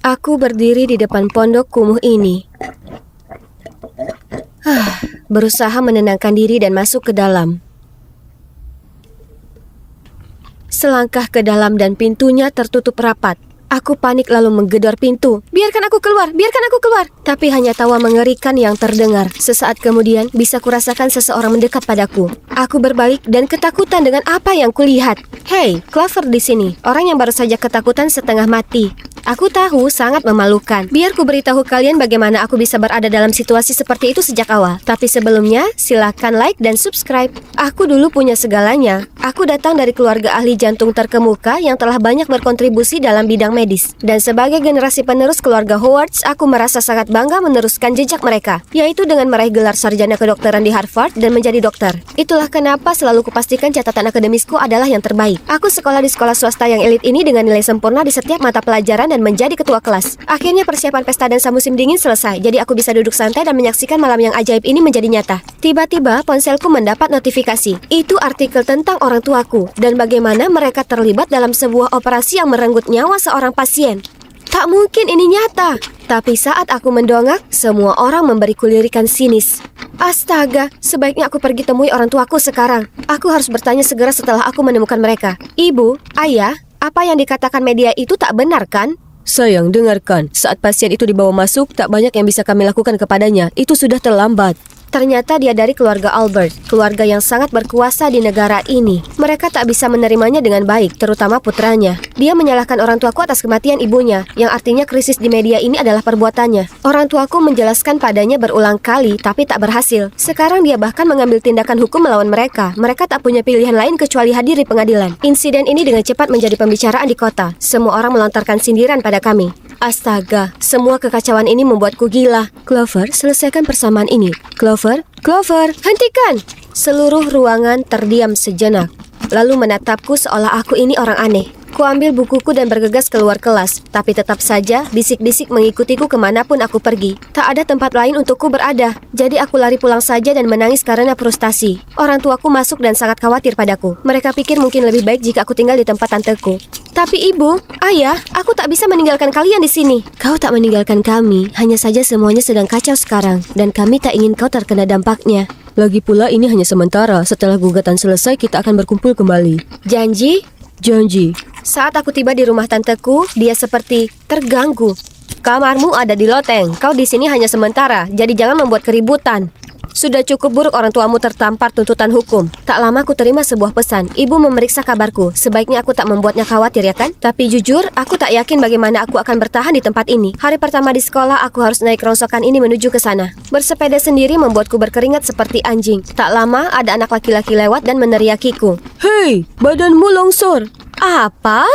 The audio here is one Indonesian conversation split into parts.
Aku berdiri di depan pondok kumuh ini. Berusaha menenangkan diri dan masuk ke dalam. Selangkah ke dalam dan pintunya tertutup rapat. Aku panik lalu menggedor pintu. Biarkan aku keluar, biarkan aku keluar. Tapi hanya tawa mengerikan yang terdengar. Sesaat kemudian bisa kurasakan seseorang mendekat padaku. Aku berbalik dan ketakutan dengan apa yang kulihat. Hey, Clover di sini. Orang yang baru saja ketakutan setengah mati. Aku tahu sangat memalukan. Biar ku beritahu kalian bagaimana aku bisa berada dalam situasi seperti itu sejak awal. Tapi sebelumnya, silakan like dan subscribe. Aku dulu punya segalanya. Aku datang dari keluarga ahli jantung terkemuka yang telah banyak berkontribusi dalam bidang medis. Dan sebagai generasi penerus keluarga Howards, aku merasa sangat bangga meneruskan jejak mereka, yaitu dengan meraih gelar sarjana kedokteran di Harvard dan menjadi dokter. Itulah kenapa selalu kupastikan catatan akademisku adalah yang terbaik. Aku sekolah di sekolah swasta yang elit ini dengan nilai sempurna di setiap mata pelajaran dan menjadi ketua kelas. Akhirnya persiapan pesta dansa musim dingin selesai, jadi aku bisa duduk santai dan menyaksikan malam yang ajaib ini menjadi nyata. Tiba-tiba ponselku mendapat notifikasi. Itu artikel tentang orang tuaku dan bagaimana mereka terlibat dalam sebuah operasi yang merenggut nyawa seorang pasien. Tak mungkin ini nyata. Tapi saat aku mendongak, semua orang memberiku lirikan sinis. Astaga, sebaiknya aku pergi temui orang tuaku sekarang. Aku harus bertanya segera setelah aku menemukan mereka. Ibu, ayah, apa yang dikatakan media itu tak benar kan? Sayang, dengarkan. Saat pasien itu dibawa masuk, tak banyak yang bisa kami lakukan kepadanya. Itu sudah terlambat. Ternyata dia dari keluarga Albert, keluarga yang sangat berkuasa di negara ini. Mereka tak bisa menerimanya dengan baik, terutama putranya. Dia menyalahkan orang tuaku atas kematian ibunya, yang artinya krisis di media ini adalah perbuatannya. Orang tuaku menjelaskan padanya berulang kali, tapi tak berhasil. Sekarang dia bahkan mengambil tindakan hukum melawan mereka. Mereka tak punya pilihan lain kecuali hadir di pengadilan. Insiden ini dengan cepat menjadi pembicaraan di kota. Semua orang melontarkan sindiran pada kami. Astaga, semua kekacauan ini membuatku gila. Clover, selesaikan persamaan ini. Clover, hentikan! Seluruh ruangan terdiam sejenak, lalu menatapku seolah aku ini orang aneh. Kuambil bukuku dan bergegas keluar kelas, tapi tetap saja bisik-bisik mengikutiku kemanapun aku pergi. Tak ada tempat lain untukku berada, jadi aku lari pulang saja dan menangis karena frustasi. Orang tuaku masuk dan sangat khawatir padaku. Mereka pikir mungkin lebih baik jika aku tinggal di tempat tanteku. Tapi ibu, ayah, aku tak bisa meninggalkan kalian di sini. Kau tak meninggalkan kami, hanya saja semuanya sedang kacau sekarang, dan kami tak ingin kau terkena dampaknya. Lagi pula ini hanya sementara, setelah gugatan selesai kita akan berkumpul kembali. Janji? Janji. Saat aku tiba di rumah tanteku, dia seperti terganggu. Kamarmu ada di loteng, kau di sini hanya sementara, jadi jangan membuat keributan. Sudah cukup buruk orang tuamu tertampar tuntutan hukum. Tak lama aku terima sebuah pesan. Ibu memeriksa kabarku. Sebaiknya aku tak membuatnya khawatir, ya kan? Tapi jujur, aku tak yakin bagaimana aku akan bertahan di tempat ini. Hari pertama di sekolah, aku harus naik rongsokan ini menuju ke sana. Bersepeda sendiri membuatku berkeringat seperti anjing. Tak lama, ada anak laki-laki lewat dan meneriakiku. Hei, badanmu longsor. Apa?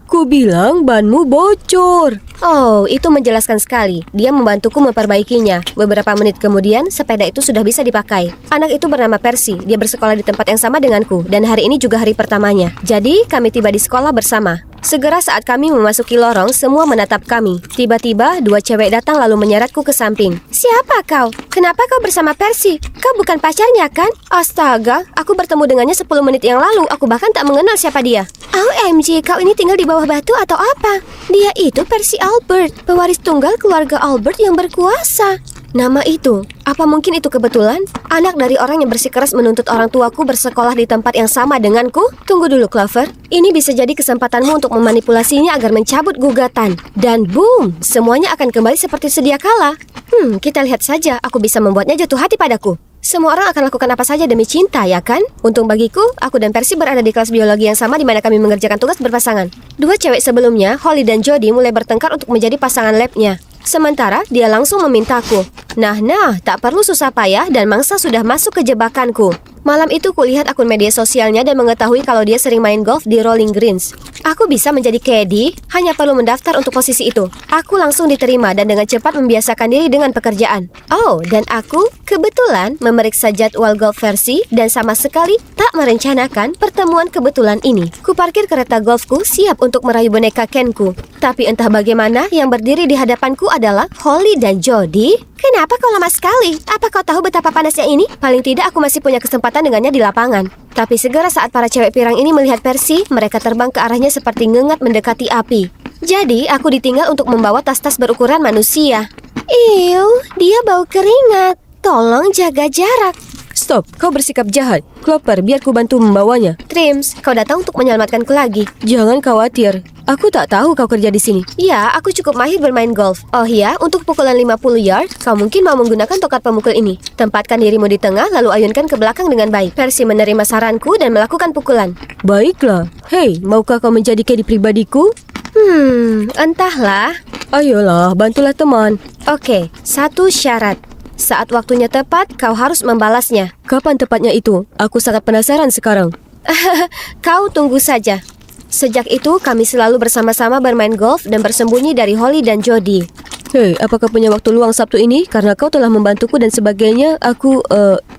Ku bilang banmu bocor. Oh, itu menjelaskan sekali. Dia membantuku memperbaikinya. Beberapa menit kemudian, sepeda itu sudah bisa dipakai. Anak itu bernama Percy. Dia bersekolah di tempat yang sama denganku. Dan hari ini juga hari pertamanya. Jadi, kami tiba di sekolah bersama. Segera saat kami memasuki lorong, semua menatap kami. Tiba-tiba, dua cewek datang lalu menyeretku ke samping. Siapa kau? Kenapa kau bersama Percy? Kau bukan pacarnya, kan? Astaga, aku bertemu dengannya 10 menit yang lalu. Aku bahkan tak mengenal siapa dia. OMG, kau ini tinggal di bawah batu atau apa? Dia itu Percy Albert, pewaris tunggal keluarga Albert yang berkuasa. Nama itu, apa mungkin itu kebetulan? Anak dari orang yang bersikeras menuntut orang tuaku bersekolah di tempat yang sama denganku? Tunggu dulu, Clover. Ini bisa jadi kesempatanmu untuk memanipulasinya agar mencabut gugatan. Dan boom, semuanya akan kembali seperti sedia kala. Kita lihat saja, aku bisa membuatnya jatuh hati padaku. Semua orang akan lakukan apa saja demi cinta, ya kan? Untung bagiku, aku dan Percy berada di kelas biologi yang sama di mana kami mengerjakan tugas berpasangan. Dua cewek sebelumnya, Holly dan Jodie, mulai bertengkar untuk menjadi pasangan labnya. Sementara dia langsung memintaku. Nah, tak perlu susah payah dan mangsa sudah masuk ke jebakanku. Malam itu kulihat akun media sosialnya dan mengetahui kalau dia sering main golf di Rolling Greens. Aku bisa menjadi caddy, hanya perlu mendaftar untuk posisi itu. Aku langsung diterima dan dengan cepat membiasakan diri dengan pekerjaan. Oh, dan aku kebetulan memeriksa jadwal golf versi dan sama sekali tak merencanakan pertemuan kebetulan ini. Kuparkir kereta golfku siap untuk meraih boneka Kenku. Tapi entah bagaimana yang berdiri di hadapanku adalah Holly dan Jodie. Kenapa kau lama sekali? Apa kau tahu betapa panasnya ini? Paling tidak aku masih punya kesempatan dengannya di lapangan. Tapi segera saat para cewek pirang ini melihat Percy, mereka terbang ke arahnya seperti ngengat mendekati api. Jadi aku ditinggal untuk membawa tas-tas berukuran manusia. Iu, dia bau keringat. Tolong jaga jarak. Stop, kau bersikap jahat. Clover, biar ku bantu membawanya. Trims, kau datang untuk menyelamatkanku lagi. Jangan khawatir. Aku tak tahu kau kerja di sini. Ya, aku cukup mahir bermain golf. Oh iya, untuk pukulan 50 yard, kau mungkin mau menggunakan tokat pemukul ini. Tempatkan dirimu di tengah, lalu ayunkan ke belakang dengan baik. Percy menerima saranku dan melakukan pukulan. Baiklah. Hei, maukah kau menjadi caddy pribadiku? Entahlah. Ayolah, bantulah teman. Oke, satu syarat. Saat waktunya tepat, kau harus membalasnya. Kapan tepatnya itu? Aku sangat penasaran sekarang. Kau tunggu saja. Sejak itu, kami selalu bersama-sama bermain golf dan bersembunyi dari Holly dan Jody. Hei, apakah punya waktu luang Sabtu ini? Karena kau telah membantuku dan sebagainya, aku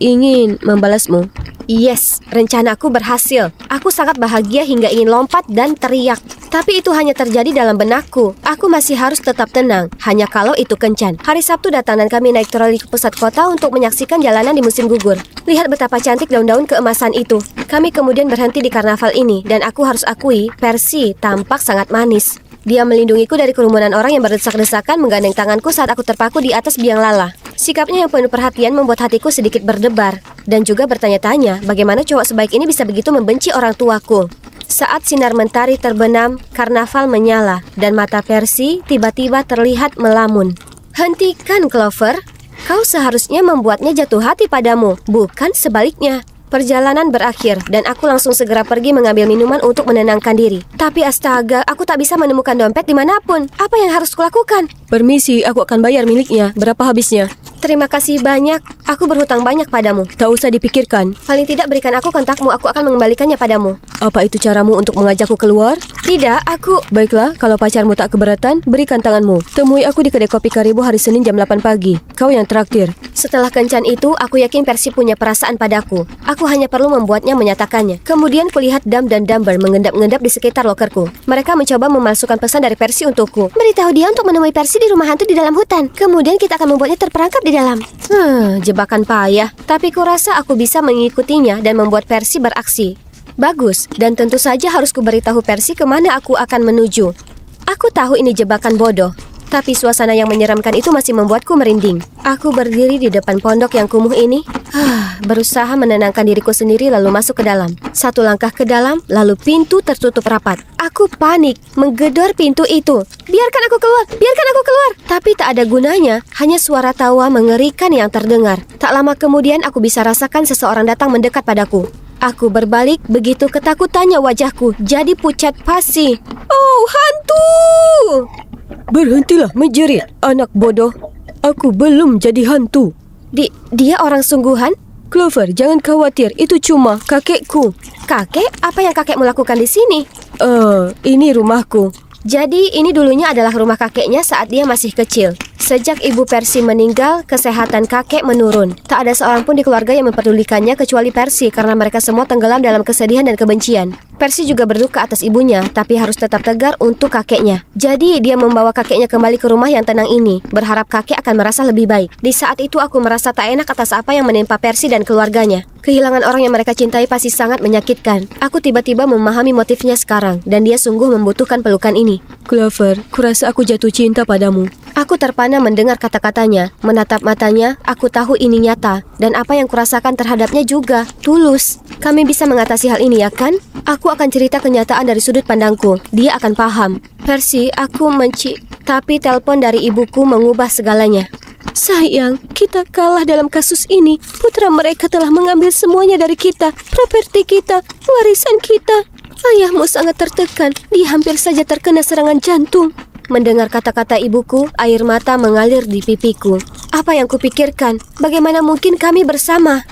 ingin membalasmu. Yes, rencanaku berhasil. Aku sangat bahagia hingga ingin lompat dan teriak. Tapi itu hanya terjadi dalam benakku. Aku masih harus tetap tenang, hanya kalau itu kencan. Hari Sabtu datang dan kami naik troli ke pusat kota untuk menyaksikan jalanan di musim gugur. Lihat betapa cantik daun-daun keemasan itu. Kami kemudian berhenti di karnaval ini, dan aku harus akui, Percy tampak sangat manis. Dia melindungiku dari kerumunan orang yang berdesak-desakan menggandeng tanganku saat aku terpaku di atas biang lala. Sikapnya yang penuh perhatian membuat hatiku sedikit berdebar, dan juga bertanya-tanya bagaimana cowok sebaik ini bisa begitu membenci orang tuaku. Saat sinar mentari terbenam, karnaval menyala, dan mata Percy tiba-tiba terlihat melamun. Hentikan, Clover. Kau seharusnya membuatnya jatuh hati padamu, bukan sebaliknya. Perjalanan berakhir, dan aku langsung segera pergi mengambil minuman untuk menenangkan diri. Tapi astaga, aku tak bisa menemukan dompet dimanapun. Apa yang harus kulakukan? Permisi, aku akan bayar miliknya. Berapa habisnya? Terima kasih banyak. Aku berhutang banyak padamu. Tak usah dipikirkan. Paling tidak berikan aku kontakmu, aku akan mengembalikannya padamu. Apa itu caramu untuk mengajakku keluar? Tidak, aku... Baiklah, kalau pacarmu tak keberatan, berikan tanganmu. Temui aku di kedai kopi Karibo hari Senin jam 8 pagi. Kau yang traktir. Setelah kencan itu, aku yakin Percy punya perasaan padaku. Aku hanya perlu membuatnya menyatakannya. Kemudian kulihat Dam dan Dumber mengendap-endap di sekitar lokerku. Mereka mencoba memalsukan pesan dari Percy untukku. Beritahu dia untuk menemui Percy di rumah hantu di dalam hutan. Kemudian kita akan membuatnya terperangkap di dalam. Jebakan payah. Tapi kurasa aku bisa mengikutinya dan membuat Percy beraksi. Bagus, dan tentu saja harus kuberitahu Percy kemana aku akan menuju. Aku tahu ini jebakan bodoh, tapi suasana yang menyeramkan itu masih membuatku merinding. Aku berdiri di depan pondok yang kumuh ini, berusaha menenangkan diriku sendiri lalu masuk ke dalam. Satu langkah ke dalam, lalu pintu tertutup rapat. Aku panik, menggedor pintu itu. Biarkan aku keluar, biarkan aku keluar. Tapi tak ada gunanya, hanya suara tawa mengerikan yang terdengar. Tak lama kemudian aku bisa rasakan seseorang datang mendekat padaku. Aku berbalik, begitu ketakutannya wajahku jadi pucat pasi. Oh, hantu! Berhentilah menjerit, anak bodoh. Aku belum jadi hantu. Dia orang sungguhan? Clover, jangan khawatir, itu cuma kakekku. Kakek? Apa yang kakekmu lakukan di sini? Ini rumahku. Jadi ini dulunya adalah rumah kakeknya saat dia masih kecil. Sejak ibu Percy meninggal, kesehatan kakek menurun. Tak ada seorang pun di keluarga yang memperdulikannya kecuali Percy karena mereka semua tenggelam dalam kesedihan dan kebencian. Percy juga berduka atas ibunya, tapi harus tetap tegar untuk kakeknya. Jadi dia membawa kakeknya kembali ke rumah yang tenang ini, berharap kakek akan merasa lebih baik. Di saat itu aku merasa tak enak atas apa yang menimpa Percy dan keluarganya. Kehilangan orang yang mereka cintai pasti sangat menyakitkan. Aku tiba-tiba memahami motifnya sekarang, dan dia sungguh membutuhkan pelukan ini. Clover, kurasa aku jatuh cinta padamu. Aku terpana mendengar kata-katanya, menatap matanya, aku tahu ini nyata, dan apa yang kurasakan terhadapnya juga tulus. Kami bisa mengatasi hal ini, ya kan? Aku akan cerita kenyataan dari sudut pandangku. Dia akan paham. Percy, aku tapi telepon dari ibuku mengubah segalanya. Sayang, kita kalah dalam kasus ini. Putra mereka telah mengambil semuanya dari kita, properti kita, warisan kita. Ayahmu sangat tertekan. Dia hampir saja terkena serangan jantung. Mendengar kata-kata ibuku, air mata mengalir di pipiku. Apa yang kupikirkan? Bagaimana mungkin kami bersama?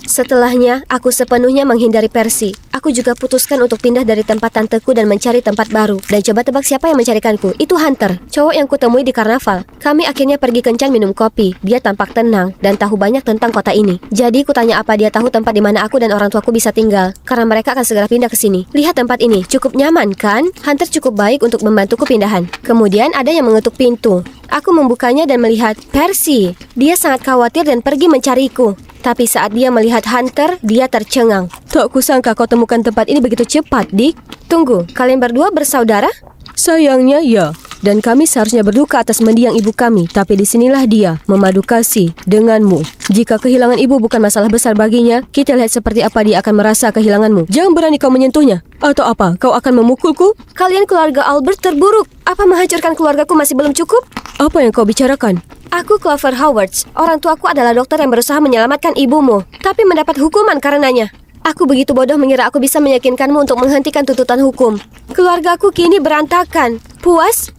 Setelahnya, aku sepenuhnya menghindari Percy. Aku juga putuskan untuk pindah dari tempat tanteku dan mencari tempat baru. Dan coba tebak siapa yang mencarikanku? Itu Hunter, cowok yang kutemui di karnaval. Kami akhirnya pergi kencan minum kopi. Dia tampak tenang dan tahu banyak tentang kota ini. Jadi kutanya apa dia tahu tempat di mana aku dan orang tuaku bisa tinggal, karena mereka akan segera pindah ke sini. Lihat tempat ini, cukup nyaman kan? Hunter cukup baik untuk membantuku pindahan. Kemudian ada yang mengetuk pintu. Aku membukanya dan melihat Percy. Dia sangat khawatir dan pergi mencariku. Tapi saat dia melihat Hunter, dia tercengang. Tak kusangka kau temukan tempat ini begitu cepat, Dick. Tunggu, kalian berdua bersaudara? Sayangnya ya. Dan kami seharusnya berduka atas mendiang ibu kami. Tapi disinilah dia, memadu kasih denganmu. Jika kehilangan ibu bukan masalah besar baginya, kita lihat seperti apa dia akan merasa kehilanganmu. Jangan berani kau menyentuhnya. Atau apa, kau akan memukulku? Kalian keluarga Albert terburuk. Apa menghancurkan keluargaku masih belum cukup? Apa yang kau bicarakan? Aku Clover Howards. Orang tuaku adalah dokter yang berusaha menyelamatkan ibumu, tapi mendapat hukuman karenanya. Aku begitu bodoh mengira aku bisa meyakinkanmu untuk menghentikan tuntutan hukum. Keluargaku kini berantakan. Puas?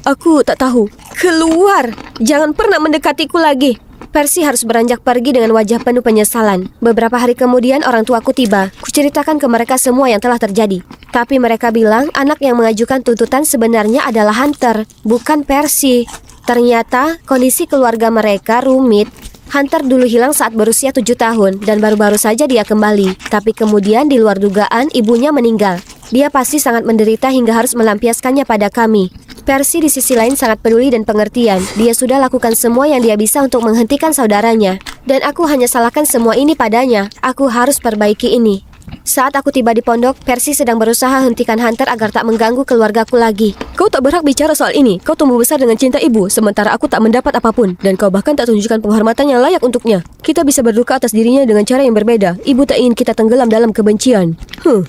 Aku tak tahu. Keluar! Jangan pernah mendekatiku lagi. Percy harus beranjak pergi dengan wajah penuh penyesalan. Beberapa hari kemudian orang tuaku tiba. Kuceritakan ke mereka semua yang telah terjadi. Tapi mereka bilang anak yang mengajukan tuntutan sebenarnya adalah Hunter, bukan Percy. Ternyata kondisi keluarga mereka rumit. Hunter dulu hilang saat berusia 7 tahun dan baru-baru saja dia kembali. Tapi kemudian di luar dugaan ibunya meninggal. Dia pasti sangat menderita hingga harus melampiaskannya pada kami. Percy di sisi lain sangat peduli dan pengertian. Dia sudah lakukan semua yang dia bisa untuk menghentikan saudaranya. Dan aku hanya salahkan semua ini padanya. Aku harus perbaiki ini. Saat aku tiba di pondok, Percy sedang berusaha hentikan Hunter agar tak mengganggu keluargaku lagi. Kau tak berhak bicara soal ini. Kau tumbuh besar dengan cinta ibu, sementara aku tak mendapat apapun. Dan kau bahkan tak tunjukkan penghormatan yang layak untuknya. Kita bisa berduka atas dirinya dengan cara yang berbeda. Ibu tak ingin kita tenggelam dalam kebencian.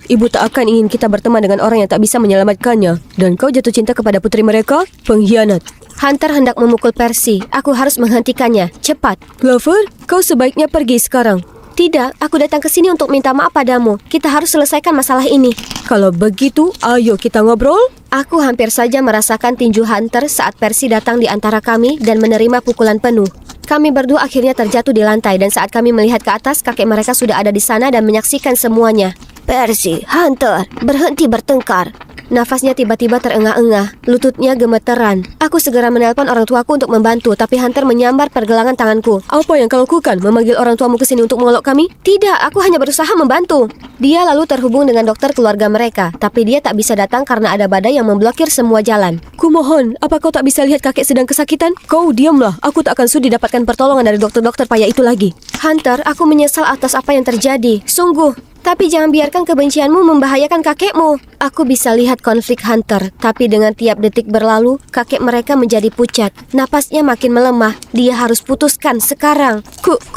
Ibu tak akan ingin kita berteman dengan orang yang tak bisa menyelamatkannya. Dan kau jatuh cinta kepada putri mereka? Pengkhianat. Hunter hendak memukul Percy. Aku harus menghentikannya. Cepat. Clover, kau sebaiknya pergi sekarang. Tidak, aku datang ke sini untuk minta maaf padamu. Kita harus selesaikan masalah ini. Kalau begitu, ayo kita ngobrol. Aku hampir saja merasakan tinju Hunter saat Percy datang di antara kami dan menerima pukulan penuh. Kami berdua akhirnya terjatuh di lantai dan saat kami melihat ke atas, kakek mereka sudah ada di sana dan menyaksikan semuanya. Percy, Hunter, berhenti bertengkar. Nafasnya tiba-tiba terengah-engah, lututnya gemeteran. Aku segera menelpon orang tuaku untuk membantu, tapi Hunter menyambar pergelangan tanganku. Apa yang kau lakukan? Memanggil orang tuamu ke sini untuk mengolok kami? Tidak, aku hanya berusaha membantu. Dia lalu terhubung dengan dokter keluarga mereka, tapi dia tak bisa datang karena ada badai yang memblokir semua jalan. Kumohon, apa kau tak bisa lihat kakek sedang kesakitan? Kau diamlah, aku tak akan sudi dapatkan pertolongan dari dokter-dokter payah itu lagi. Hunter, aku menyesal atas apa yang terjadi. Sungguh. Tapi jangan biarkan kebencianmu membahayakan kakekmu. Aku bisa lihat konflik Hunter, tapi dengan tiap detik berlalu, kakek mereka menjadi pucat. Napasnya makin melemah. Dia harus putuskan sekarang.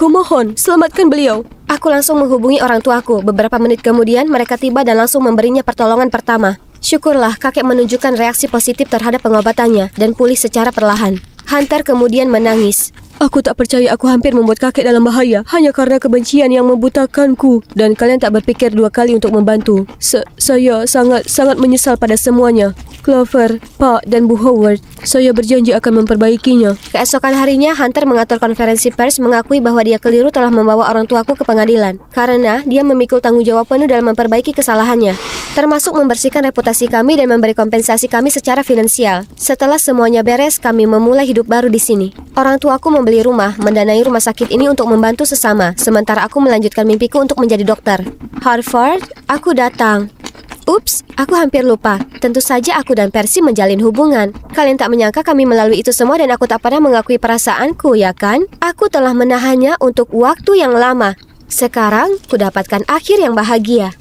Kumohon, selamatkan beliau. Aku langsung menghubungi orang tuaku. Beberapa menit kemudian, mereka tiba dan langsung memberinya pertolongan pertama. Syukurlah kakek menunjukkan reaksi positif terhadap pengobatannya dan pulih secara perlahan. Hunter kemudian menangis. Aku tak percaya aku hampir membuat kakek dalam bahaya hanya karena kebencian yang membutakanku. Dan kalian tak berpikir dua kali untuk membantu. Saya sangat menyesal pada semuanya. Clover, Pak dan Bu Howard, saya berjanji akan memperbaikinya. Keesokan harinya, Hunter mengatur konferensi pers mengakui bahwa dia keliru telah membawa orang tuaku ke pengadilan. Karena dia memikul tanggung jawab penuh dalam memperbaiki kesalahannya. Termasuk membersihkan reputasi kami dan memberi kompensasi kami secara finansial. Setelah semuanya beres, kami memulai hidup baru di sini. Orang tuaku membeli rumah, mendanai rumah sakit ini untuk membantu sesama, sementara aku melanjutkan mimpiku untuk menjadi dokter. Harvard, aku datang. Ups, aku hampir lupa. Tentu saja aku dan Percy menjalin hubungan. Kalian tak menyangka kami melalui itu semua dan aku tak pernah mengakui perasaanku, ya kan? Aku telah menahannya untuk waktu yang lama. Sekarang, kudapatkan akhir yang bahagia.